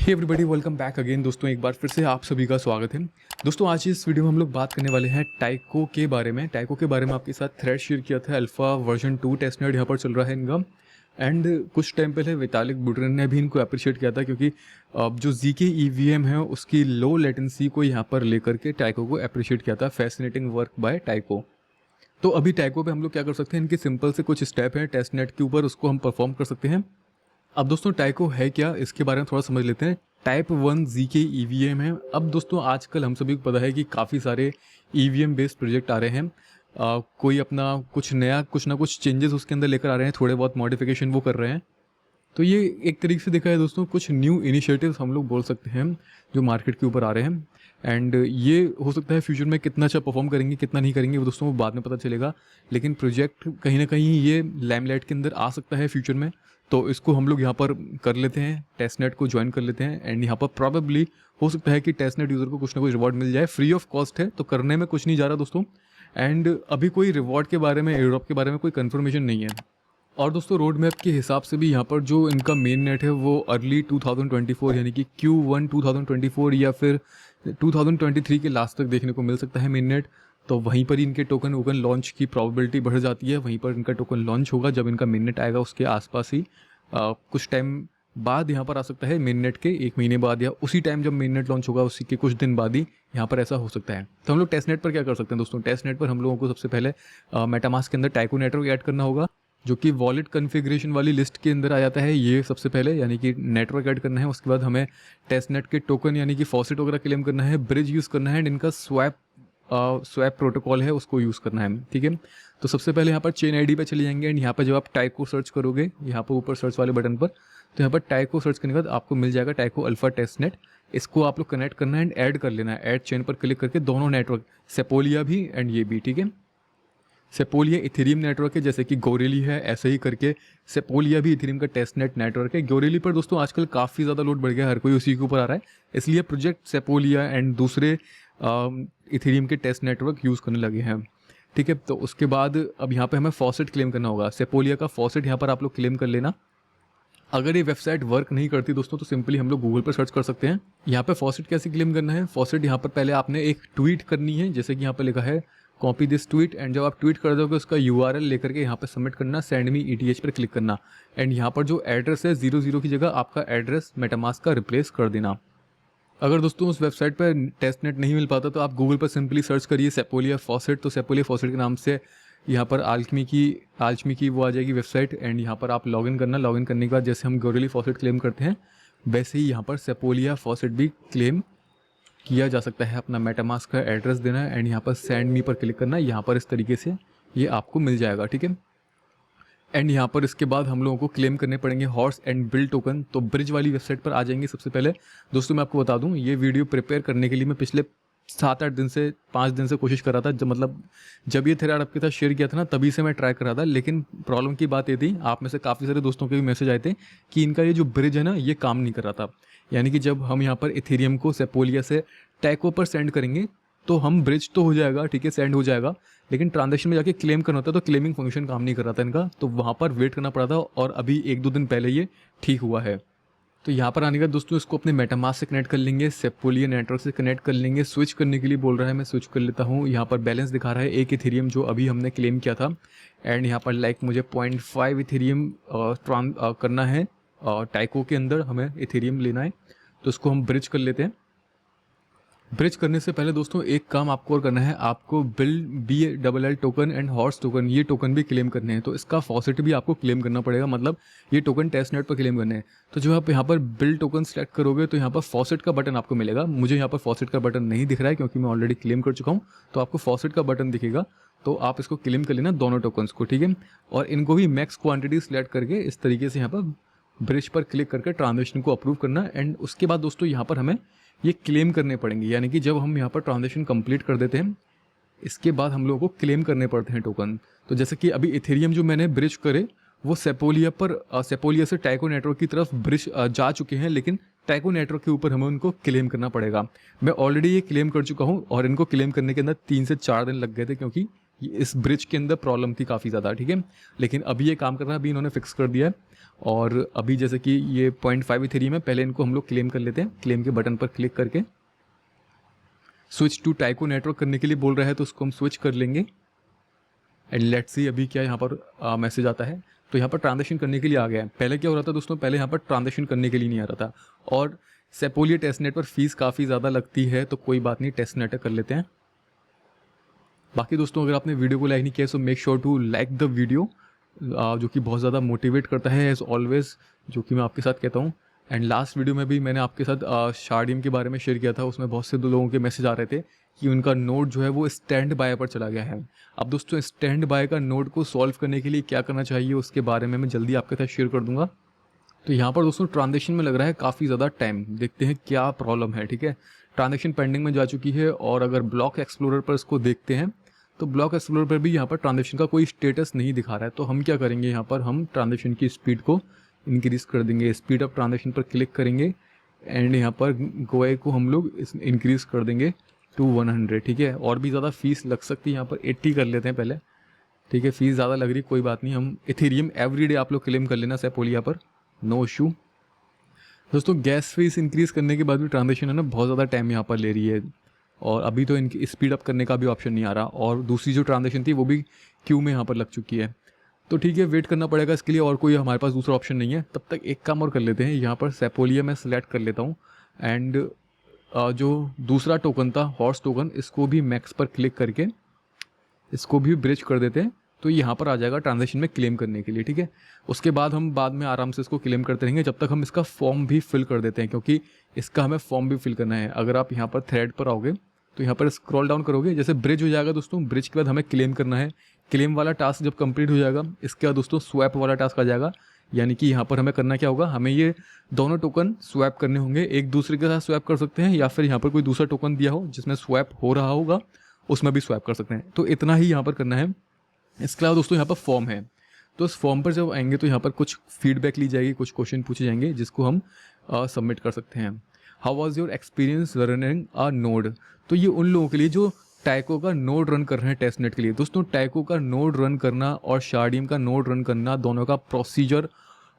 हे everybody, welcome back again. दोस्तों एक बार फिर से आप सभी का स्वागत है। दोस्तों आज इस वीडियो में हम लोग बात करने वाले हैं टाइको के बारे में। टाइको के बारे में आपके साथ थ्रेड शेयर किया था, अल्फा वर्जन 2 टेस्टनेट यहाँ पर चल रहा है इनका। एंड कुछ टाइम पहले वितालिक बुटरन ने भी इनको अप्रिशिएट किया था, क्योंकि जो ZK EVM है उसकी लो लेटेंसी को यहाँ पर लेकर के टाइको को अप्रिशिएट किया था। Fascinating work by Tycho. तो अभी टाइको पे हम लोग क्या कर सकते हैं, इनके सिंपल से कुछ स्टेप हैं टेस्टनेट के ऊपर, उसको हम परफॉर्म कर सकते हैं। अब दोस्तों टाइको है क्या, इसके बारे में थोड़ा समझ लेते हैं। टाइप 1 ZK EVM है। अब दोस्तों आजकल हम सभी को पता है कि काफ़ी सारे EVM बेस्ड प्रोजेक्ट आ रहे हैं। कोई अपना कुछ नया कुछ ना कुछ चेंजेस उसके अंदर लेकर आ रहे हैं, थोड़े बहुत मॉडिफिकेशन वो कर रहे हैं। तो ये एक तरीके से देखा है दोस्तों, कुछ न्यू इनिशिएटिव्स हम लोग बोल सकते हैं जो मार्केट के ऊपर आ रहे हैं। एंड ये हो सकता है फ्यूचर में कितना अच्छा परफॉर्म करेंगे कितना नहीं करेंगे वो दोस्तों वो बाद में पता चलेगा, लेकिन प्रोजेक्ट कहीं ना कहीं ये लाइमलाइट के अंदर आ सकता है फ्यूचर में। तो इसको हम लोग यहाँ पर कर लेते हैं, टेस्टनेट को ज्वाइन कर लेते हैं। एंड यहाँ पर प्रॉबेबली हो सकता है कि टेस्टनेट यूज़र को कुछ ना कुछ रिवॉर्ड मिल जाए। फ्री ऑफ कॉस्ट है, तो करने में कुछ नहीं जा रहा दोस्तों। एंड अभी कोई रिवॉर्ड के बारे में, यूरोप के बारे में कोई कन्फर्मेशन नहीं है। और दोस्तों रोड मैप के हिसाब से भी यहाँ पर जो इनका मेन नेट है वो अर्ली 2024 यानी कि Q1 2024 या फिर 2023 के लास्ट तक देखने को मिल सकता है मेन नेट। तो वहीं पर ही इनके टोकन वोकन लॉन्च की प्रोबेबिलिटी बढ़ जाती है। वहीं पर इनका टोकन लॉन्च होगा जब इनका मेन नेट आएगा, उसके आसपास ही कुछ टाइम बाद यहाँ पर आ सकता है। मेन नेट के 1 महीने बाद या उसी टाइम जब मेन नेट लॉन्च होगा उसी के कुछ दिन बाद ही यहाँ पर ऐसा हो सकता है। तो हम लोग टेस्ट नेट पर क्या कर सकते हैं दोस्तों, टेस्ट नेट पर हम लोगों को सबसे पहले मेटामास्क के अंदर टाइको नेटवर्क ऐड करना होगा, जो कि वॉलेट कॉन्फ़िगरेशन वाली लिस्ट के अंदर आ जाता है। ये सबसे पहले यानी कि नेटवर्क ऐड करना है। उसके बाद हमें टेस्टनेट के टोकन यानी कि फॉसेट वगैरह क्लेम करना है, ब्रिज यूज़ करना है, एंड इनका स्वैप प्रोटोकॉल है उसको यूज़ करना है। ठीक है, तो सबसे पहले यहाँ पर चेन आईडी पे चले जाएंगे। एंड यहाँ पर जब आप टाइको सर्च करोगे, यहाँ पर ऊपर सर्च वाले बटन पर, तो यहाँ पर टाइको सर्च करने के बाद आपको मिल जाएगा टाइको अल्फा टेस्टनेट। इसको आप लोग कनेक्ट करना है एंड ऐड कर लेना है। ऐड चेन पर क्लिक करके दोनों नेटवर्क, सेपोलिया भी एंड ये भी, ठीक है। सेपोलिया इथेरियम नेटवर्क है, जैसे कि गोरेली है, ऐसे ही करके सेपोलिया भी इथेरियम का टेस्टनेट नेटवर्क है। गोरेली पर दोस्तों आजकल काफ़ी ज़्यादा लोड बढ़ गया, हर कोई उसी के ऊपर आ रहा है, इसलिए प्रोजेक्ट सेपोलिया एंड दूसरे इथेरियम के टेस्ट नेटवर्क यूज़ करने लगे हैं। ठीक है, तो उसके बाद अब यहाँ पे हमें फॉसेट क्लेम करना होगा। सेपोलिया का फॉसेट यहाँ पर आप लोग क्लेम कर लेना। अगर ये वेबसाइट वर्क नहीं करती दोस्तों तो सिंपली हम लोग गूगल पर सर्च कर सकते हैं। यहाँ पे फॉसेट कैसे क्लेम करना है, फॉसेट यहाँ पर पहले आपने एक ट्वीट करनी है, जैसे कि यहाँ पर लिखा है कॉपी दिस ट्वीट। एंड जब आप ट्वीट कर दोगे उसका URL लेकर के यहाँ पर सबमिट करना, सेंड मी ETH पर क्लिक करना। एंड यहाँ पर जो एड्रेस है 00 की जगह आपका एड्रेस मेटामास्क का रिप्लेस कर देना। अगर दोस्तों उस वेबसाइट पर टेस्टनेट नहीं मिल पाता तो आप गूगल पर सिंपली सर्च करिए सेपोलिया फॉसेट। तो सेपोलिया फॉसेट के नाम से यहाँ पर आल्चमी की वो आ जाएगी वेबसाइट। एंड यहाँ पर आप लॉगिन करना। लॉगिन करने के बाद जैसे हम गोरेली फॉसेट क्लेम करते हैं वैसे ही यहाँ पर सेपोलिया फॉसेट भी क्लेम किया जा सकता है। अपना मेटामास्क का एड्रेस देना है एंड यहाँ पर सेंड मी पर क्लिक करना है। यहाँ पर इस तरीके से ये आपको मिल जाएगा, ठीक है। एंड यहाँ पर इसके बाद हम लोगों को क्लेम करने पड़ेंगे हॉर्स एंड बिल टोकन। तो ब्रिज वाली वेबसाइट पर आ जाएंगे सबसे पहले। दोस्तों मैं आपको बता दूं, ये वीडियो प्रिपेयर करने के लिए मैं पिछले 7-8 दिन से 5 दिन से कोशिश कर रहा था। जब ये थ्रेड आपके साथ शेयर किया था ना, तभी से मैं ट्राई कर रहा था। लेकिन प्रॉब्लम की बात ये थी, आप में से काफ़ी सारे दोस्तों के भी मैसेज आए थे कि इनका ये जो ब्रिज है ना ये काम नहीं कर रहा था। यानी कि जब हम यहाँ पर इथेरियम को सेपोलिया से टाइको पर सेंड करेंगे तो हम ब्रिज तो हो जाएगा, ठीक है, सेंड हो जाएगा, लेकिन ट्रांजेक्शन में जाके क्लेम करना होता है तो क्लेमिंग फंक्शन काम नहीं कर रहा था इनका। तो वहाँ पर वेट करना पड़ा था और अभी 1-2 दिन पहले ये ठीक हुआ है। तो यहाँ पर आने के बाद दोस्तों इसको अपने मेटामास्क से कनेक्ट कर लेंगे, सेपोलिया नेटवर्क से कनेक्ट कर लेंगे। स्विच करने के लिए बोल रहा है, मैं स्विच कर लेता हूँ। यहाँ पर बैलेंस दिखा रहा है 1 इथेरियम जो अभी हमने क्लेम किया था। एंड यहाँ पर मुझे 0.5 इथेरियम करना है। टाइको के अंदर हमें इथेरियम लेना है, तो इसको हम ब्रिज कर लेते हैं। ब्रिज करने से पहले दोस्तों एक काम आपको और करना है, आपको BLL token and horse token, ये टोकन भी क्लेम करने हैं। तो इसका फॉसेट भी आपको क्लेम करना पड़ेगा, मतलब ये टोकन टेस्टनेट पर क्लेम करने हैं। तो जब आप यहाँ पर बिल टोकन सेलेक्ट करोगे तो यहाँ पर फॉसेट का बटन आपको मिलेगा। मुझे यहाँ पर फॉसेट का बटन नहीं दिख रहा है क्योंकि मैं ऑलरेडी क्लेम कर चुका हूँ। तो आपको फॉसेट का बटन दिखेगा, तो आप इसको क्लेम कर लेना दोनों टोकन्स को, ठीक है। और इनको भी मैक्स क्वान्टिटी सेलेक्ट करके इस तरीके से यहाँ पर ब्रिज पर क्लिक करके ट्रांजेक्शन को अप्रूव करना। एंड उसके बाद दोस्तों यहाँ पर हमें ये क्लेम करने पड़ेंगे, यानी कि जब हम यहाँ पर ट्रांजेक्शन कंप्लीट कर देते हैं इसके बाद हम लोगों को क्लेम करने पड़ते हैं टोकन। तो जैसे कि अभी इथेरियम जो मैंने ब्रिज करे वो सेपोलिया से टाइको नेटवर्क की तरफ ब्रिज जा चुके हैं, लेकिन टाइको नेटवर्क के ऊपर हमें उनको क्लेम करना पड़ेगा। मैं ऑलरेडी ये क्लेम कर चुका हूँ और इनको क्लेम करने के अंदर 3 से 4 दिन लग गए थे, क्योंकि इस ब्रिज के अंदर प्रॉब्लम थी काफ़ी ज़्यादा, ठीक है। लेकिन अभी ये काम कर रहा है, अभी इन्होंने फिक्स कर दिया है। और अभी जैसे कि ये 0.5 इथेरियम है, पहले इनको हम लोग क्लेम कर लेते हैं। क्लेम के बटन पर क्लिक करके स्विच टू टाइको नेटवर्क करने के लिए बोल रहा है, तो उसको हम स्विच कर लेंगे। एंड लेट्स सी अभी क्या यहाँ पर मैसेज आता है। तो यहाँ पर ट्रांजेक्शन करने के लिए आ गया है। पहले क्या हो रहा था दोस्तों, पहले यहाँ पर ट्रांजेक्शन करने के लिए नहीं आ रहा था। और सेपोलिया टेस्टनेट पर फीस काफ़ी ज़्यादा लगती है, तो कोई बात नहीं, टेस्टनेट कर लेते हैं। बाकी दोस्तों अगर आपने वीडियो को लाइक नहीं किया so make sure to like the video, जो कि बहुत ज़्यादा मोटिवेट करता है एज ऑलवेज, जो कि मैं आपके साथ कहता हूँ। एंड लास्ट वीडियो में भी मैंने आपके साथ शार्डियम के बारे में शेयर किया था, उसमें बहुत से लोगों के मैसेज आ रहे थे कि उनका नोड जो है वो स्टैंड बाय पर चला गया है। अब दोस्तों स्टैंड बाय का नोड को सॉल्व करने के लिए क्या करना चाहिए उसके बारे में मैं जल्दी आपके साथ शेयर कर दूंगा। तो यहाँ पर दोस्तों ट्रांजेक्शन में लग रहा है काफ़ी ज़्यादा टाइम, देखते हैं क्या प्रॉब्लम है, ठीक है। ट्रांजेक्शन पेंडिंग में जा चुकी है, और अगर ब्लॉक एक्सप्लोरर पर इसको देखते हैं तो ब्लॉक एक्सप्लोरर पर भी यहाँ पर ट्रांजेक्शन का कोई स्टेटस नहीं दिखा रहा है। तो हम क्या करेंगे, यहाँ पर हम ट्रांजेक्शन की स्पीड को इंक्रीज़ कर देंगे। स्पीड ऑफ ट्रांजेक्शन पर क्लिक करेंगे एंड यहाँ पर गोए को हम लोग इंक्रीज़ कर देंगे टू 100, ठीक है। और भी ज़्यादा फीस लग सकती है, यहाँ पर 80 कर लेते हैं पहले, ठीक है। फीस ज़्यादा लग रही, कोई बात नहीं। हम इथेरियम एवरीडे आप लोग क्लेम कर लेना सेपोलिया पर, नो इशू। दोस्तों गैस फीस इंक्रीज़ करने के बाद भी ट्रांजेक्शन है ना बहुत ज़्यादा टाइम यहाँ पर ले रही है, और अभी तो इनकी स्पीड अप करने का भी ऑप्शन नहीं आ रहा, और दूसरी जो ट्रांजेक्शन थी वो भी क्यू में यहाँ पर लग चुकी है। तो ठीक है, वेट करना पड़ेगा इसके लिए, और कोई हमारे पास दूसरा ऑप्शन नहीं है। तब तक एक काम और कर लेते हैं, यहाँ पर सेपोलिया मैं सेलेक्ट कर लेता हूँ। एंड जो दूसरा टोकन था हॉर्स टोकन, इसको भी मैक्स पर क्लिक करके इसको भी ब्रिज कर देते हैं। तो यहाँ पर आ जाएगा ट्रांजेक्शन में क्लेम करने के लिए, ठीक है। उसके बाद हम बाद में आराम से इसको क्लेम करते रहेंगे, जब तक हम इसका फॉर्म भी फिल कर देते हैं, क्योंकि इसका हमें फॉर्म भी फिल करना है। अगर आप यहाँ पर थ्रेड पर आओगे तो यहाँ पर स्क्रॉल डाउन करोगे, जैसे ब्रिज हो जाएगा दोस्तों, ब्रिज के बाद हमें क्लेम करना है। क्लेम वाला टास्क जब कंप्लीट हो जाएगा, इसके बाद दोस्तों स्वैप वाला टास्क आ जाएगा। यानी कि यहाँ पर हमें करना क्या होगा, हमें ये दोनों टोकन स्वैप करने होंगे, एक दूसरे के साथ स्वैप कर सकते हैं, या फिर यहाँ पर कोई दूसरा टोकन दिया हो जिसमें स्वैप हो रहा होगा उसमें भी स्वैप कर सकते हैं। तो इतना ही यहाँ पर करना है। इसके अलावा दोस्तों यहाँ पर फॉर्म है, तो इस फॉर्म पर जब आएंगे तो यहाँ पर कुछ फीडबैक ली जाएगी, कुछ क्वेश्चन पूछे जाएंगे जिसको हम सबमिट कर सकते हैं। How was your experience running a node. तो ये उन लोगों के लिए जो टैको का नोड रन कर रहे हैं टेस्टनेट के लिए। दोस्तों टैको का नोड रन करना और शार्डियम का नोड रन करना, दोनों का प्रोसीजर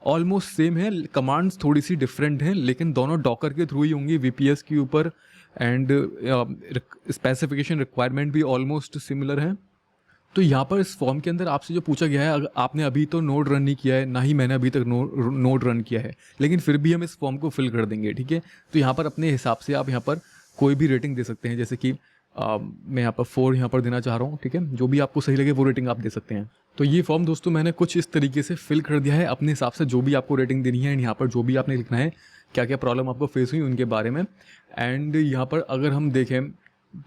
ऑलमोस्ट सेम है, कमांड्स थोड़ी सी डिफरेंट हैं, लेकिन दोनों डॉकर के थ्रू ही होंगी वीपीएस के ऊपर। एंड स्पेसिफिकेशन रिक्वायरमेंट भी ऑलमोस्ट सिमिलर है। तो यहाँ पर इस फॉर्म के अंदर आपसे जो पूछा गया है, अगर आपने अभी तो नोड रन नहीं किया है, ना ही मैंने अभी तक नोड रन किया है, लेकिन फिर भी हम इस फॉर्म को फिल कर देंगे, ठीक है। तो यहाँ पर अपने हिसाब से आप यहाँ पर कोई भी रेटिंग दे सकते हैं, जैसे कि मैं यहाँ पर 4 यहाँ पर देना चाह रहा हूँ, ठीक है। जो भी आपको सही लगे वो रेटिंग आप दे सकते हैं। तो ये फॉर्म दोस्तों मैंने कुछ इस तरीके से फिल कर दिया है अपने हिसाब से, जो भी आपको रेटिंग देनी है। एंड यहाँ पर जो भी आपने लिखना है, क्या क्या प्रॉब्लम आपको फेस हुई उनके बारे में। एंड यहाँ पर अगर हम देखें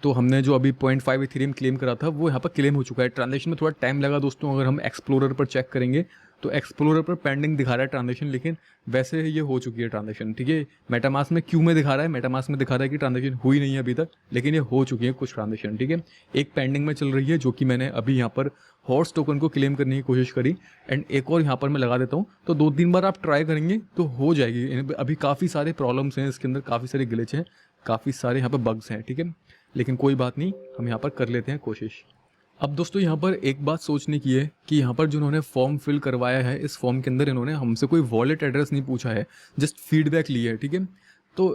तो हमने जो अभी 0.5 इथेरियम क्लेम करा था वो यहाँ पर क्लेम हो चुका है। ट्रांजेक्शन में थोड़ा टाइम लगा दोस्तों। अगर हम एक्सप्लोरर पर चेक करेंगे तो एक्सप्लोरर पर पेंडिंग दिखा रहा है ट्रांजेक्शन, लेकिन वैसे ये हो चुकी है ट्रांजेक्शन, ठीक है। मेटामास्क में क्यू में दिखा रहा है, मेटामास्क में दिखा रहा है कि ट्रांजेक्शन हुई नहीं है अभी तक, लेकिन ये हो चुकी है कुछ ट्रांजेक्शन, ठीक है। एक पेंडिंग में चल रही है, जो कि मैंने अभी यहाँ पर हॉर्स टोकन को क्लेम करने की कोशिश करी। एंड एक और यहाँ पर मैं लगा देता हूँ, तो 2-3 बार आप ट्राई करेंगे तो हो जाएगी। अभी काफ़ी सारे प्रॉब्लम्स हैं इसके अंदर, काफ़ी सारे ग्लिच हैं, काफ़ी सारे यहाँ पर बग्स हैं, ठीक है। लेकिन कोई बात नहीं, हम यहाँ पर कर लेते हैं कोशिश। अब दोस्तों यहाँ पर एक बात सोचने की है कि यहाँ पर जो उन्होंने फॉर्म फिल करवाया है, इस फॉर्म के अंदर इन्होंने हमसे कोई वॉलेट एड्रेस नहीं पूछा है, जस्ट फीडबैक ली है, ठीक है। तो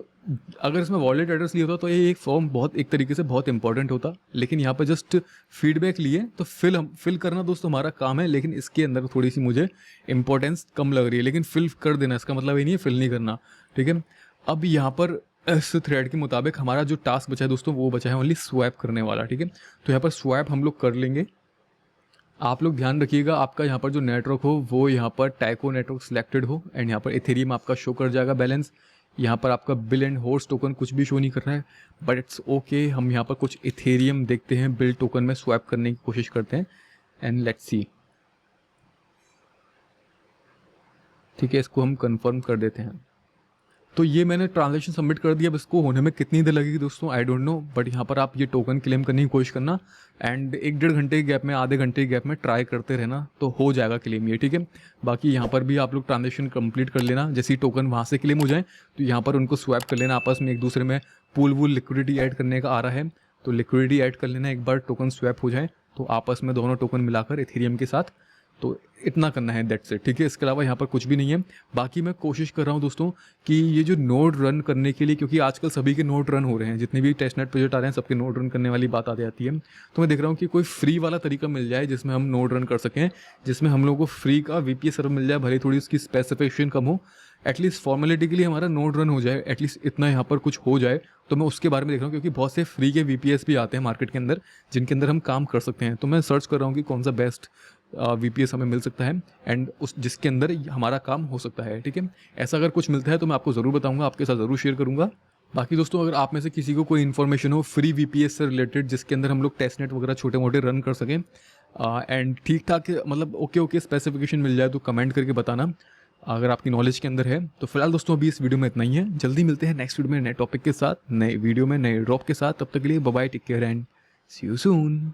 अगर इसमें वॉलेट एड्रेस लिया होता तो ये एक फॉर्म बहुत एक तरीके से बहुत इंपॉर्टेंट होता, लेकिन यहाँ पर जस्ट फीडबैक लिए। तो फिल करना दोस्तों हमारा काम है, लेकिन इसके अंदर थोड़ी सी मुझे इंपॉर्टेंस कम लग रही है। लेकिन फिल कर देना, इसका मतलब ये नहीं है फिल नहीं करना, ठीक है। अब यहाँ पर इस थ्रेड के मुताबिक हमारा जो टास्क बचा है दोस्तों, वो बचा है ओनली स्वैप करने वाला, ठीक है। तो यहाँ पर स्वैप हम लोग कर लेंगे। आप लोग ध्यान रखिएगा आपका यहाँ पर जो नेटवर्क हो वो यहाँ पर टैको नेटवर्क सिलेक्टेड हो। एंड यहाँ पर इथेरियम आपका शो कर जाएगा बैलेंस। यहाँ पर आपका बिल एंड होस्ट टोकन कुछ भी शो नहीं कर रहा है, बट इट्स ओके। हम यहाँ पर कुछ इथेरियम देखते हैं, बिल टोकन में स्वैप करने की कोशिश करते हैं। एंड लेट्स सी, ठीक है, इसको हम कंफर्म कर देते हैं। तो ये मैंने ट्रांजेक्शन सबमिट कर दिया। अब इसको होने में कितनी देर लगेगी दोस्तों आई डोंट नो, बट यहाँ पर आप ये टोकन क्लेम करने की कोशिश करना। एंड 1-1.5 घंटे के गैप में, आधे घंटे के गैप में ट्राई करते रहना, तो हो जाएगा क्लेम ये, ठीक है। बाकी यहाँ पर भी आप लोग ट्रांजेक्शन कंप्लीट कर लेना। जैसे ही टोकन वहाँ से क्लेम हो जाए तो यहाँ पर उनको स्वैप कर लेना आपस में, एक दूसरे में पूल वूल लिक्विडिटी ऐड करने का आ रहा है तो लिक्विडिटी ऐड कर लेना एक बार टोकन स्वैप हो जाए, तो आपस में दोनों टोकन मिलाकर इथेरियम के साथ, तो इतना करना है, दैट्स इट, ठीक है। इसके अलावा यहाँ पर कुछ भी नहीं है। बाकी मैं कोशिश कर रहा हूँ दोस्तों कि ये जो नोड रन करने के लिए, क्योंकि आजकल सभी के नोड रन हो रहे हैं, जितने भी टेस्टनेट प्रोजेक्ट आ रहे हैं सबके नोड रन करने वाली बात आ जाती है, तो मैं देख रहा हूँ कि कोई फ्री वाला तरीका मिल जाए जिसमें हम नोड रन कर सकें, जिसमें हम लोगों को फ्री का VPS सर्वर मिल जाए, भले थोड़ी उसकी स्पेसिफिकेशन कम हो, एटलीस्ट फॉर्मेलिटी के लिए हमारा नोड रन हो जाए, एटलीस्ट इतना यहाँ पर कुछ हो जाए। तो मैं उसके बारे में देख रहा हूँ, क्योंकि बहुत से फ्री के VPS भी आते हैं मार्केट के अंदर जिनके अंदर हम काम कर सकते हैं। तो मैं सर्च कर रहा हूँ कि कौन सा बेस्ट VPS हमें मिल सकता है एंड उस जिसके अंदर हमारा काम हो सकता है, ठीक है। ऐसा अगर कुछ मिलता है तो मैं आपको ज़रूर बताऊंगा, आपके साथ ज़रूर शेयर करूंगा। बाकी दोस्तों अगर आप में से किसी को कोई इन्फॉर्मेशन हो फ्री VPS से रिलेटेड जिसके अंदर हम लोग टेस्टनेट वगैरह छोटे मोटे रन कर सकें एंड ठीक ठाक मतलब ओके स्पेसिफिकेशन मिल जाए, तो कमेंट करके बताना अगर आपकी नॉलेज के अंदर है। तो फिलहाल दोस्तों अभी इस वीडियो में इतना ही है, जल्दी मिलते हैं नेक्स्ट वीडियो में नए टॉपिक के साथ, नए वीडियो में नए ड्रॉप के साथ। तब तक के लिए bye bye, take care and see you soon.